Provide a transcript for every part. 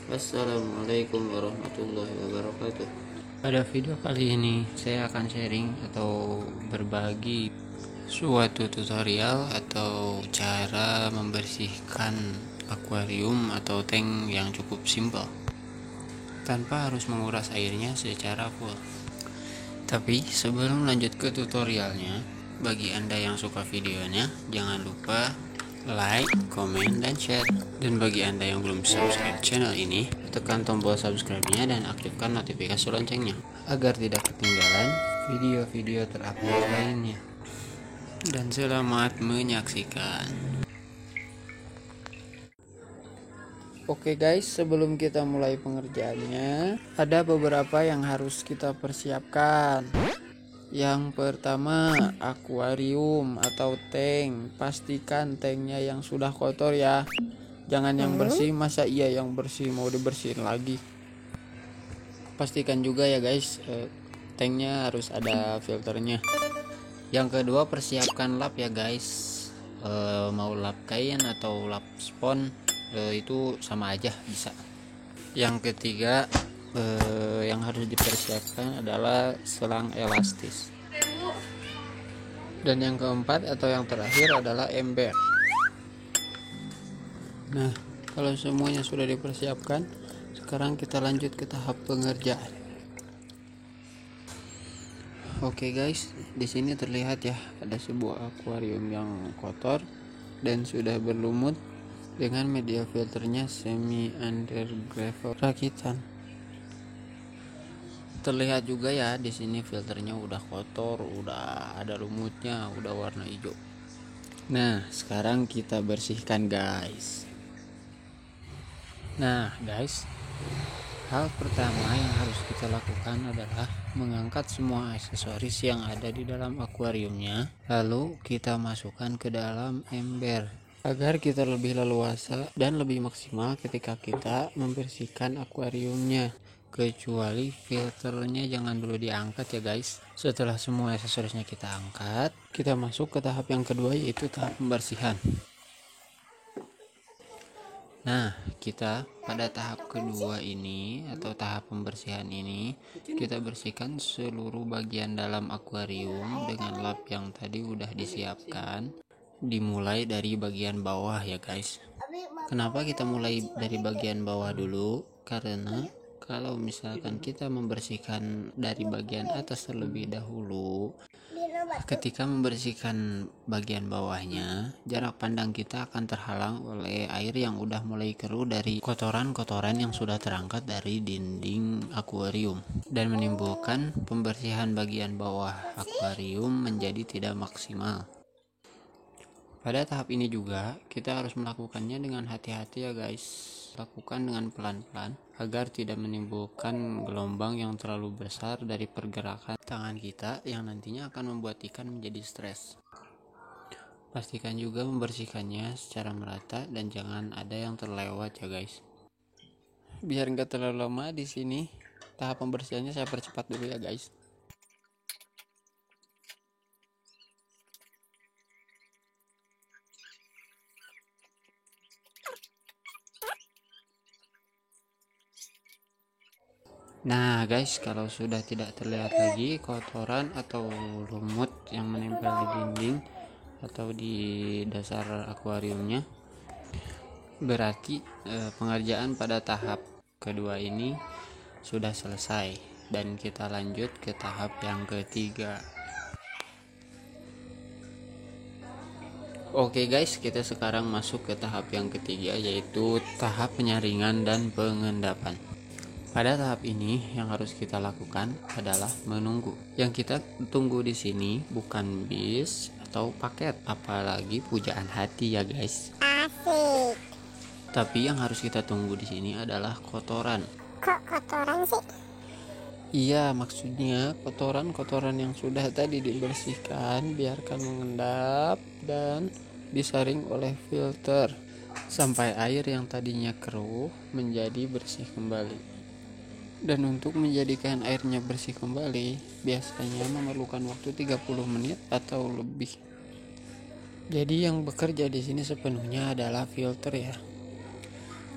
Assalamualaikum warahmatullahi wabarakatuh. Pada video kali ini saya akan sharing atau berbagi suatu tutorial atau cara membersihkan akuarium atau tank yang cukup simpel tanpa harus menguras airnya secara full. Tapi sebelum lanjut ke tutorialnya, bagi Anda yang suka videonya, jangan lupa like, komen, dan share. Dan bagi Anda yang belum subscribe channel ini, tekan tombol subscribe-nya dan aktifkan notifikasi loncengnya agar tidak ketinggalan video-video terupdate lainnya. Dan selamat menyaksikan. Oke guys, sebelum kita mulai pengerjaannya, ada beberapa yang harus kita persiapkan. Yang pertama, akuarium atau tank. Pastikan tanknya yang sudah kotor ya. Jangan yang bersih, masa iya yang bersih mau dibersihin lagi. Pastikan juga ya guys, tanknya harus ada filternya. Yang kedua, persiapkan lap ya guys. Mau lap kain atau lap spon, itu sama aja bisa. Yang ketiga, yang harus dipersiapkan adalah selang elastis. Dan yang keempat atau yang terakhir adalah ember. Nah, kalau semuanya sudah dipersiapkan, sekarang kita lanjut ke tahap pengerjaan. Oke guys, di sini terlihat ya ada sebuah akuarium yang kotor dan sudah berlumut dengan media filternya semi undergravel rakitan. Terlihat juga ya di sini filternya udah kotor, udah ada lumutnya, udah warna hijau. Nah, sekarang kita bersihkan guys. Nah guys, hal pertama yang harus kita lakukan adalah mengangkat semua aksesoris yang ada di dalam akuariumnya, lalu kita masukkan ke dalam ember agar kita lebih leluasa dan lebih maksimal ketika kita membersihkan akuariumnya. Kecuali filternya jangan dulu diangkat ya guys. Setelah semua aksesorisnya kita angkat, kita masuk ke tahap yang kedua, yaitu tahap pembersihan. Nah, kita pada tahap kedua ini atau tahap pembersihan ini, kita bersihkan seluruh bagian dalam akuarium dengan lap yang tadi udah disiapkan. Dimulai dari bagian bawah ya guys. Kenapa kita mulai dari bagian bawah dulu? Karena kalau misalkan kita membersihkan dari bagian atas terlebih dahulu, ketika membersihkan bagian bawahnya, jarak pandang kita akan terhalang oleh air yang udah mulai keruh dari kotoran-kotoran yang sudah terangkat dari dinding akuarium dan menimbulkan pembersihan bagian bawah akuarium menjadi tidak maksimal. Pada tahap ini juga kita harus melakukannya dengan hati-hati ya guys. Lakukan dengan pelan-pelan agar tidak menimbulkan gelombang yang terlalu besar dari pergerakan tangan kita yang nantinya akan membuat ikan menjadi stres. Pastikan juga membersihkannya secara merata dan jangan ada yang terlewat ya guys. Biar nggak terlalu lama di sini, tahap pembersihannya saya percepat dulu ya guys. Nah guys, kalau sudah tidak terlihat lagi kotoran atau lumut yang menempel di dinding atau di dasar akuariumnya, berarti pengerjaan pada tahap kedua ini sudah selesai dan kita lanjut ke tahap yang ketiga. Oke guys, kita sekarang masuk ke tahap yang ketiga, yaitu tahap penyaringan dan pengendapan. Pada tahap ini yang harus kita lakukan adalah menunggu. Yang kita tunggu di sini bukan bis atau paket, apalagi pujaan hati ya guys. Asik. Tapi yang harus kita tunggu di sini adalah kotoran. Kok kotoran sih? Iya, maksudnya kotoran-kotoran yang sudah tadi dibersihkan biarkan mengendap dan disaring oleh filter sampai air yang tadinya keruh menjadi bersih kembali. Dan untuk menjadikan airnya bersih kembali biasanya memerlukan waktu 30 menit atau lebih. Jadi yang bekerja di sini sepenuhnya adalah filter ya.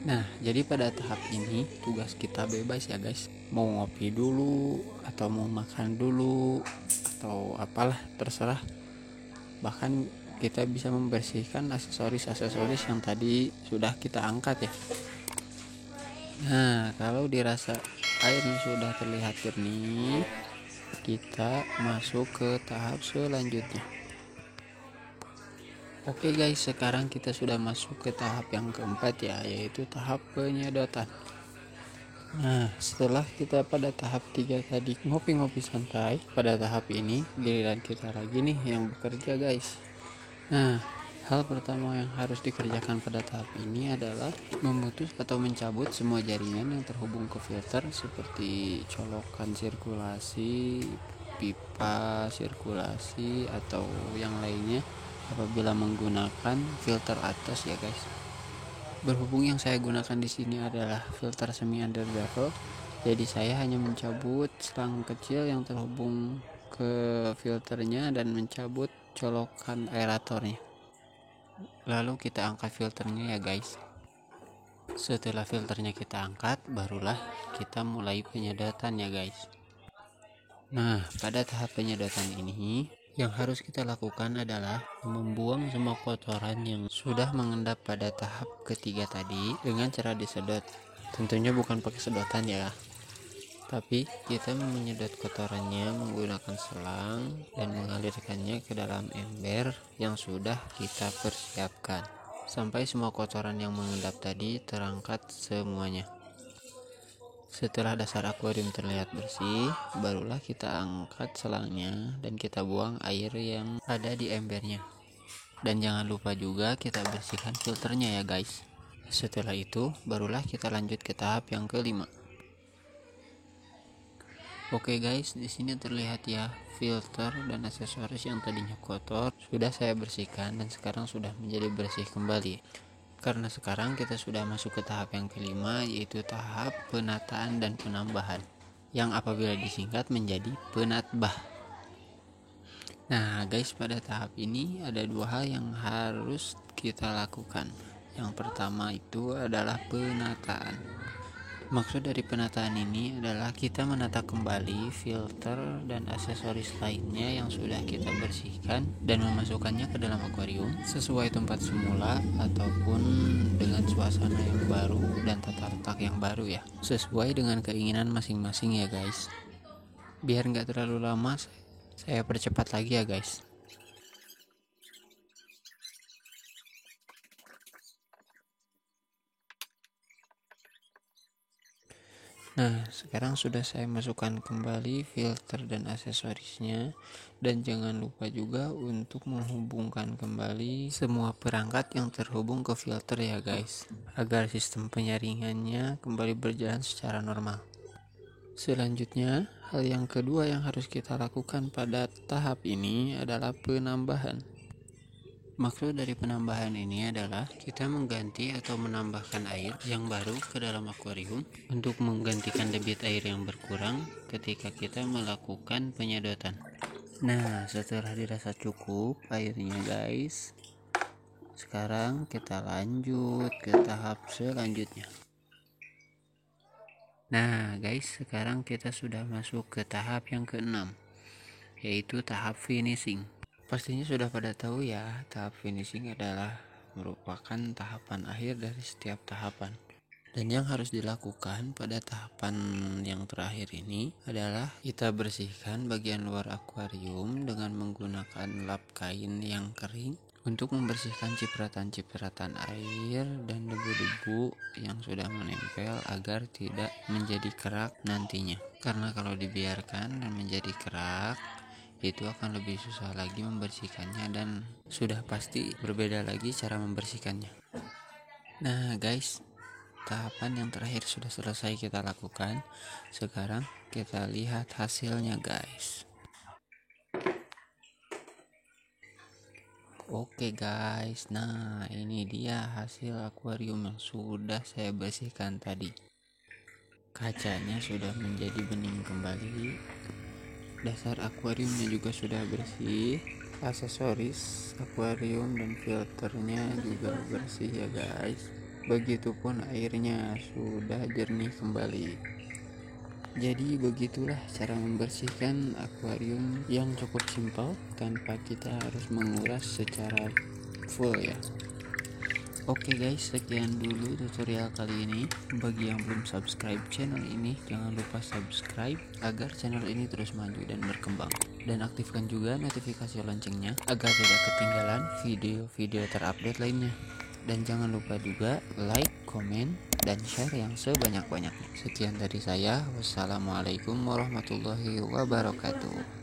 Nah, jadi pada tahap ini tugas kita bebas ya guys. Mau ngopi dulu atau mau makan dulu atau apalah terserah. Bahkan kita bisa membersihkan aksesoris-aksesoris yang tadi sudah kita angkat ya. Nah, kalau dirasa airnya sudah terlihat jernih, kita masuk ke tahap selanjutnya. Oke guys, sekarang kita sudah masuk ke tahap yang keempat ya, yaitu tahap penyedotan. Nah, setelah kita pada tahap 3 tadi ngopi-ngopi santai, pada tahap ini giliran kita lagi nih yang bekerja guys. Nah, hal pertama yang harus dikerjakan pada tahap ini adalah memutus atau mencabut semua jaringan yang terhubung ke filter seperti colokan sirkulasi, pipa sirkulasi atau yang lainnya apabila menggunakan filter atas ya guys. Berhubung yang saya gunakan di sini adalah filter semi underlevel, jadi saya hanya mencabut selang kecil yang terhubung ke filternya dan mencabut colokan aeratornya. Lalu kita angkat filternya ya guys. Setelah filternya kita angkat, barulah kita mulai penyedotan ya guys. Nah, pada tahap penyedotan ini yang harus kita lakukan adalah membuang semua kotoran yang sudah mengendap pada tahap ketiga tadi dengan cara disedot. Tentunya bukan pakai sedotan ya, tapi kita menyedot kotorannya menggunakan selang dan mengalirkannya ke dalam ember yang sudah kita persiapkan sampai semua kotoran yang mengendap tadi terangkat semuanya. Setelah dasar akuarium terlihat bersih, barulah kita angkat selangnya dan kita buang air yang ada di embernya. Dan jangan lupa juga kita bersihkan filternya ya guys. Setelah itu, barulah kita lanjut ke tahap yang kelima. Oke guys, di sini terlihat ya filter dan aksesoris yang tadinya kotor sudah saya bersihkan dan sekarang sudah menjadi bersih kembali. Karena sekarang kita sudah masuk ke tahap yang kelima, yaitu tahap penataan dan penambahan, yang apabila disingkat menjadi penatbah. Nah guys, pada tahap ini ada dua hal yang harus kita lakukan. Yang pertama itu adalah penataan. Maksud dari penataan ini adalah kita menata kembali filter dan aksesoris lainnya yang sudah kita bersihkan dan memasukkannya ke dalam akuarium sesuai tempat semula ataupun dengan suasana yang baru dan tata letak yang baru ya, sesuai dengan keinginan masing-masing ya guys. Biar nggak terlalu lama, saya percepat lagi ya guys. Nah, sekarang sudah saya masukkan kembali filter dan aksesorisnya, dan jangan lupa juga untuk menghubungkan kembali semua perangkat yang terhubung ke filter ya guys, agar sistem penyaringannya kembali berjalan secara normal. Selanjutnya, hal yang kedua yang harus kita lakukan pada tahap ini adalah penambahan. Maksud dari penambahan ini adalah kita mengganti atau menambahkan air yang baru ke dalam akuarium untuk menggantikan debit air yang berkurang ketika kita melakukan penyedotan. Nah, setelah dirasa cukup airnya guys, sekarang kita lanjut ke tahap selanjutnya. Nah guys, sekarang kita sudah masuk ke tahap yang keenam, yaitu tahap finishing. Pastinya sudah pada tahu ya, tahap finishing adalah merupakan tahapan akhir dari setiap tahapan. Dan yang harus dilakukan pada tahapan yang terakhir ini adalah kita bersihkan bagian luar akuarium dengan menggunakan lap kain yang kering untuk membersihkan cipratan-cipratan air dan debu-debu yang sudah menempel agar tidak menjadi kerak nantinya. Karena kalau dibiarkan dan menjadi kerak, itu akan lebih susah lagi membersihkannya dan sudah pasti berbeda lagi cara membersihkannya. Nah guys, tahapan yang terakhir sudah selesai kita lakukan. Sekarang kita lihat hasilnya guys. Oke guys, nah ini dia hasil akuarium yang sudah saya bersihkan tadi. Kacanya sudah menjadi bening kembali, dasar akuariumnya juga sudah bersih, aksesoris akuarium dan filternya juga bersih ya guys. Begitupun airnya sudah jernih kembali. Jadi begitulah cara membersihkan akuarium yang cukup simpel tanpa kita harus menguras secara full ya. Oke guys, sekian dulu tutorial kali ini. Bagi yang belum subscribe channel ini, jangan lupa subscribe agar channel ini terus maju dan berkembang. Dan aktifkan juga notifikasi loncengnya agar tidak ketinggalan video-video terupdate lainnya. Dan jangan lupa juga like, komen, dan share yang sebanyak-banyaknya. Sekian dari saya. Wassalamualaikum warahmatullahi wabarakatuh.